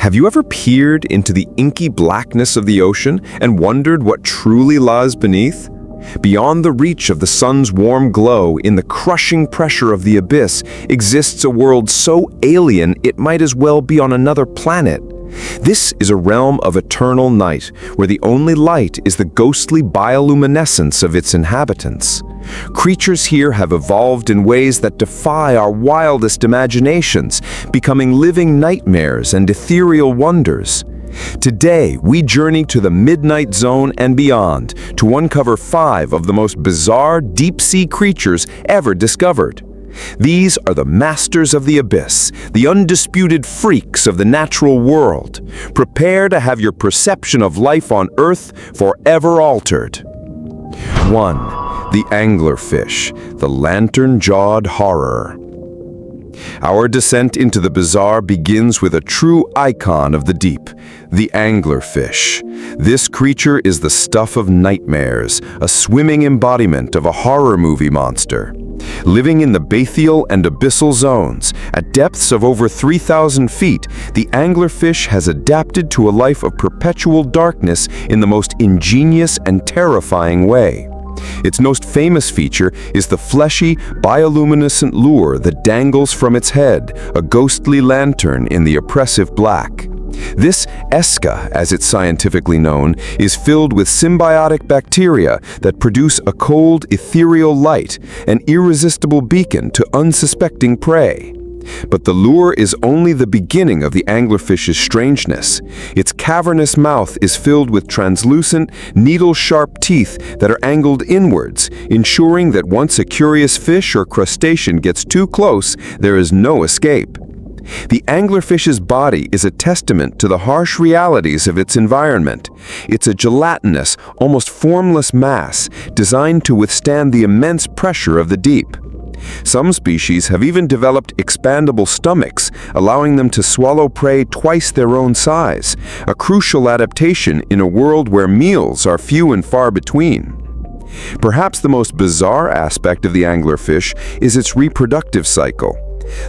Have you ever peered into the inky blackness of the ocean and wondered what truly lies beneath? Beyond the reach of the sun's warm glow, in the crushing pressure of the abyss, exists a world so alien it might as well be on another planet. This is a realm of eternal night, where the only light is the ghostly bioluminescence of its inhabitants. Creatures here have evolved in ways that defy our wildest imaginations, becoming living nightmares and ethereal wonders. Today, we journey to the Midnight Zone and beyond to uncover 5 of the most bizarre deep-sea creatures ever discovered. These are the masters of the abyss, the undisputed freaks of the natural world. Prepare to have your perception of life on Earth forever altered. 1. The anglerfish, the lantern-jawed horror. Our descent into the bizarre begins with a true icon of the deep, the anglerfish. This creature is the stuff of nightmares, a swimming embodiment of a horror movie monster. Living in the bathyal and abyssal zones, at depths of over 3,000 feet, the anglerfish has adapted to a life of perpetual darkness in the most ingenious and terrifying way. Its most famous feature is the fleshy, bioluminescent lure that dangles from its head, a ghostly lantern in the oppressive black. This esca, as it's scientifically known, is filled with symbiotic bacteria that produce a cold, ethereal light, an irresistible beacon to unsuspecting prey. But the lure is only the beginning of the anglerfish's strangeness. Its cavernous mouth is filled with translucent, needle-sharp teeth that are angled inwards, ensuring that once a curious fish or crustacean gets too close, there is no escape. The anglerfish's body is a testament to the harsh realities of its environment. It's a gelatinous, almost formless mass designed to withstand the immense pressure of the deep. Some species have even developed expandable stomachs, allowing them to swallow prey twice their own size, a crucial adaptation in a world where meals are few and far between. Perhaps the most bizarre aspect of the anglerfish is its reproductive cycle.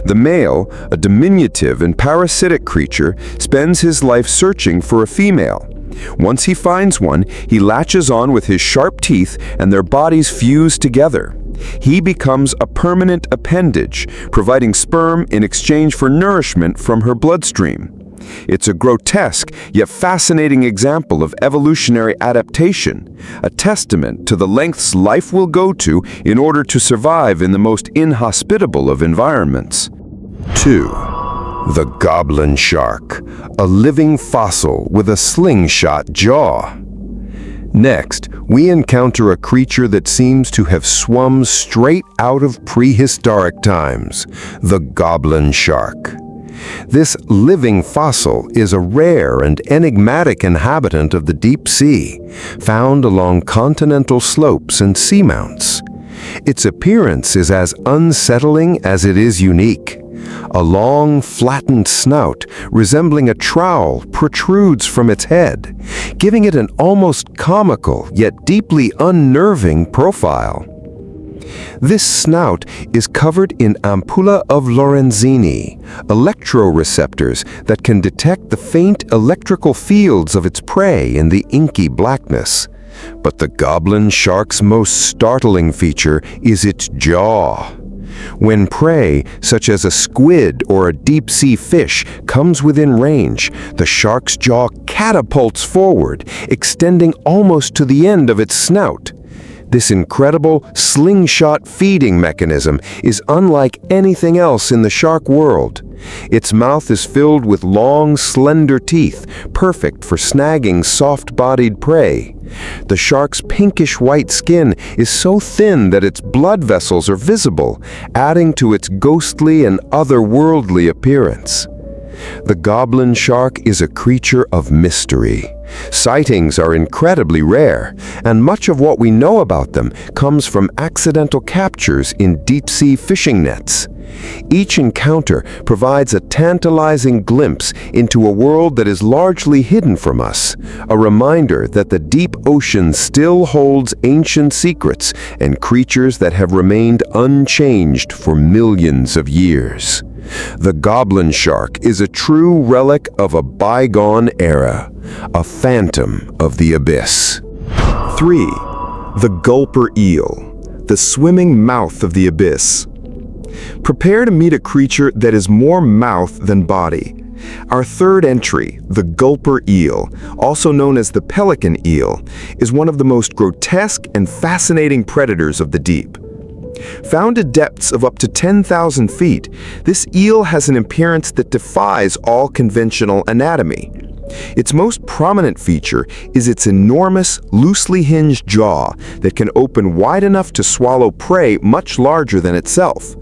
The male, a diminutive and parasitic creature, spends his life searching for a female. Once he finds one, he latches on with his sharp teeth and their bodies fuse together. He becomes a permanent appendage, providing sperm in exchange for nourishment from her bloodstream. It's a grotesque yet fascinating example of evolutionary adaptation, a testament to the lengths life will go to in order to survive in the most inhospitable of environments. 2. The Goblin Shark, a living fossil with a slingshot jaw. Next, we encounter a creature that seems to have swum straight out of prehistoric times, the Goblin Shark. This living fossil is a rare and enigmatic inhabitant of the deep sea, found along continental slopes and seamounts. Its appearance is as unsettling as it is unique. A long, flattened snout, resembling a trowel, protrudes from its head, giving it an almost comical yet deeply unnerving profile. This snout is covered in ampulla of Lorenzini, electroreceptors that can detect the faint electrical fields of its prey in the inky blackness. But the goblin shark's most startling feature is its jaw. When prey, such as a squid or a deep-sea fish, comes within range, the shark's jaw catapults forward, extending almost to the end of its snout. This incredible slingshot feeding mechanism is unlike anything else in the shark world. Its mouth is filled with long, slender teeth, perfect for snagging soft-bodied prey. The shark's pinkish-white skin is so thin that its blood vessels are visible, adding to its ghostly and otherworldly appearance. The goblin shark is a creature of mystery. Sightings are incredibly rare, and much of what we know about them comes from accidental captures in deep-sea fishing nets. Each encounter provides a tantalizing glimpse into a world that is largely hidden from us, a reminder that the deep ocean still holds ancient secrets and creatures that have remained unchanged for millions of years. The Goblin Shark is a true relic of a bygone era, a phantom of the abyss. 3. The Gulper Eel, the swimming mouth of the abyss. Prepare to meet a creature that is more mouth than body. Our third entry, the Gulper Eel, also known as the pelican eel, is one of the most grotesque and fascinating predators of the deep. Found at depths of up to 10,000 feet, this eel has an appearance that defies all conventional anatomy. Its most prominent feature is its enormous, loosely hinged jaw that can open wide enough to swallow prey much larger than itself.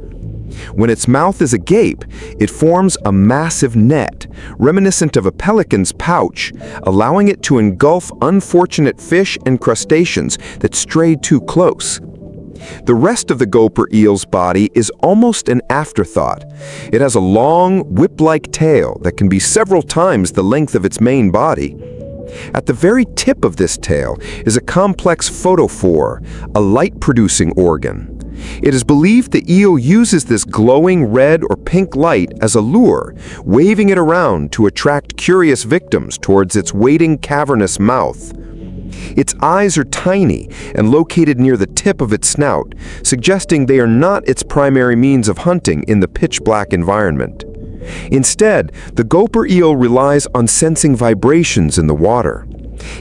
When its mouth is agape, it forms a massive net, reminiscent of a pelican's pouch, allowing it to engulf unfortunate fish and crustaceans that strayed too close. The rest of the gulper eel's body is almost an afterthought. It has a long, whip-like tail that can be several times the length of its main body. At the very tip of this tail is a complex photophore, a light-producing organ. It is believed the eel uses this glowing red or pink light as a lure, waving it around to attract curious victims towards its waiting cavernous mouth. Its eyes are tiny and located near the tip of its snout, suggesting they are not its primary means of hunting in the pitch-black environment. Instead, the gulper eel relies on sensing vibrations in the water.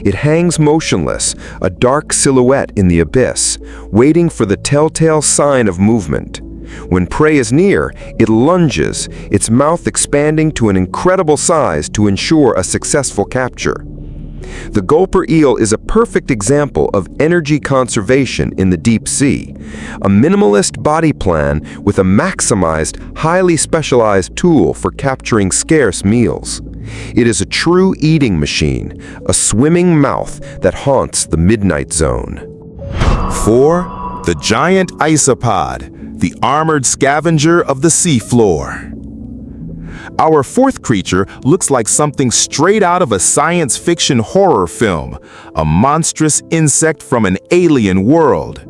It hangs motionless, a dark silhouette in the abyss, waiting for the telltale sign of movement. When prey is near, it lunges, its mouth expanding to an incredible size to ensure a successful capture. The gulper eel is a perfect example of energy conservation in the deep sea, a minimalist body plan with a maximized, highly specialized tool for capturing scarce meals. It is a true eating machine, a swimming mouth that haunts the midnight zone. 4. The Giant Isopod, the armored scavenger of the seafloor. Our fourth creature looks like something straight out of a science fiction horror film, a monstrous insect from an alien world.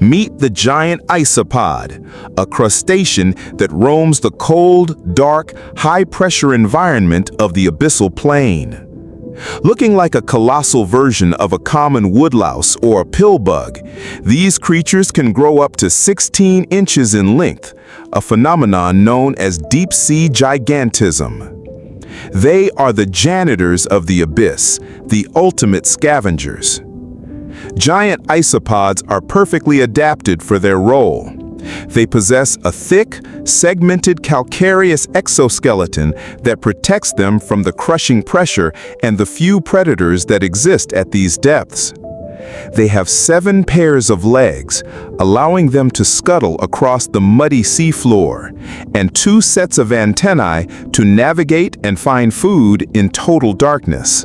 Meet the giant isopod, a crustacean that roams the cold, dark, high-pressure environment of the abyssal plain. Looking like a colossal version of a common woodlouse or a pillbug, these creatures can grow up to 16 inches in length, a phenomenon known as deep-sea gigantism. They are the janitors of the abyss, the ultimate scavengers. Giant isopods are perfectly adapted for their role. They possess a thick, segmented calcareous exoskeleton that protects them from the crushing pressure and the few predators that exist at these depths. They have 7 pairs of legs, allowing them to scuttle across the muddy seafloor, and 2 sets of antennae to navigate and find food in total darkness.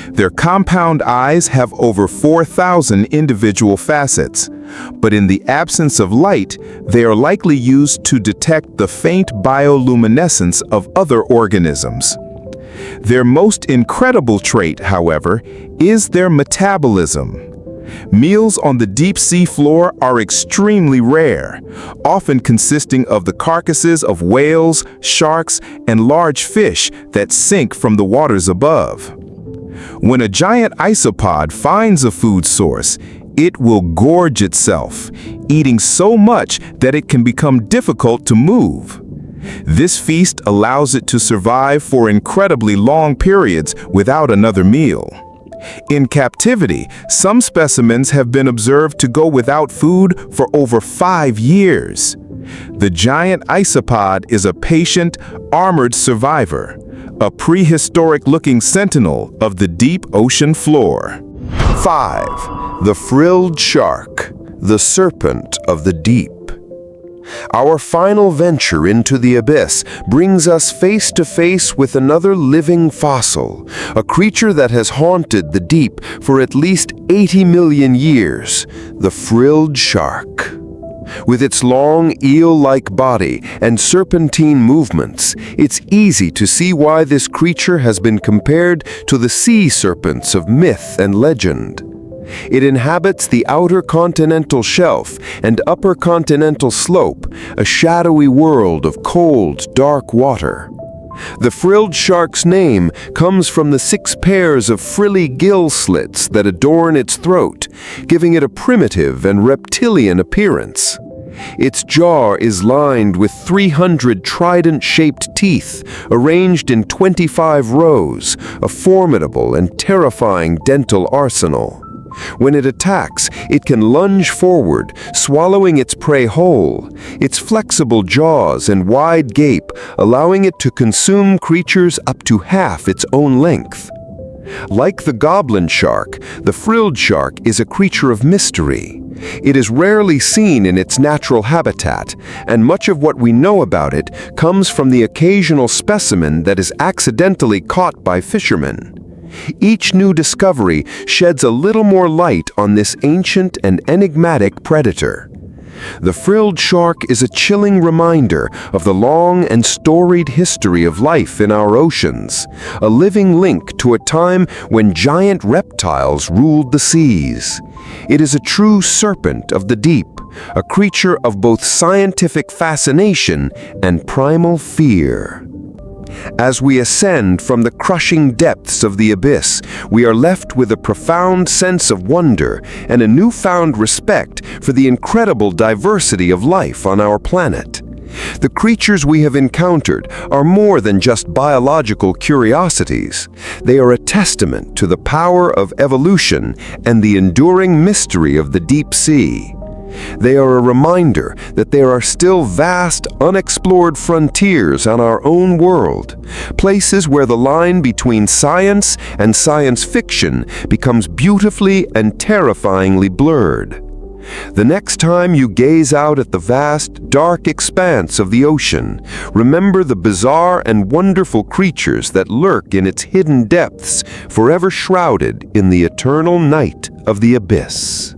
Their compound eyes have over 4,000 individual facets, but in the absence of light, they are likely used to detect the faint bioluminescence of other organisms. Their most incredible trait, however, is their metabolism. Meals on the deep sea floor are extremely rare, often consisting of the carcasses of whales, sharks, and large fish that sink from the waters above. When a giant isopod finds a food source, it will gorge itself, eating so much that it can become difficult to move. This feast allows it to survive for incredibly long periods without another meal. In captivity, some specimens have been observed to go without food for over 5 years. The giant isopod is a patient, armored survivor, a prehistoric-looking sentinel of the deep ocean floor. 5. The Frilled Shark, the serpent of the deep. Our final venture into the abyss brings us face to face with another living fossil, a creature that has haunted the deep for at least 80 million years, the frilled shark. With its long, eel-like body and serpentine movements, it's easy to see why this creature has been compared to the sea serpents of myth and legend. It inhabits the outer continental shelf and upper continental slope, a shadowy world of cold, dark water. The frilled shark's name comes from the 6 pairs of frilly gill slits that adorn its throat, giving it a primitive and reptilian appearance. Its jaw is lined with 300 trident-shaped teeth, arranged in 25 rows, a formidable and terrifying dental arsenal. When it attacks, it can lunge forward, swallowing its prey whole, its flexible jaws and wide gape allowing it to consume creatures up to half its own length. Like the Goblin Shark, the Frilled Shark is a creature of mystery. It is rarely seen in its natural habitat, and much of what we know about it comes from the occasional specimen that is accidentally caught by fishermen. Each new discovery sheds a little more light on this ancient and enigmatic predator. The frilled shark is a chilling reminder of the long and storied history of life in our oceans, a living link to a time when giant reptiles ruled the seas. It is a true serpent of the deep, a creature of both scientific fascination and primal fear. As we ascend from the crushing depths of the abyss, we are left with a profound sense of wonder and a newfound respect for the incredible diversity of life on our planet. The creatures we have encountered are more than just biological curiosities. They are a testament to the power of evolution and the enduring mystery of the deep sea. They are a reminder that there are still vast, unexplored frontiers on our own world, places where the line between science and science fiction becomes beautifully and terrifyingly blurred. The next time you gaze out at the vast, dark expanse of the ocean, remember the bizarre and wonderful creatures that lurk in its hidden depths, forever shrouded in the eternal night of the abyss.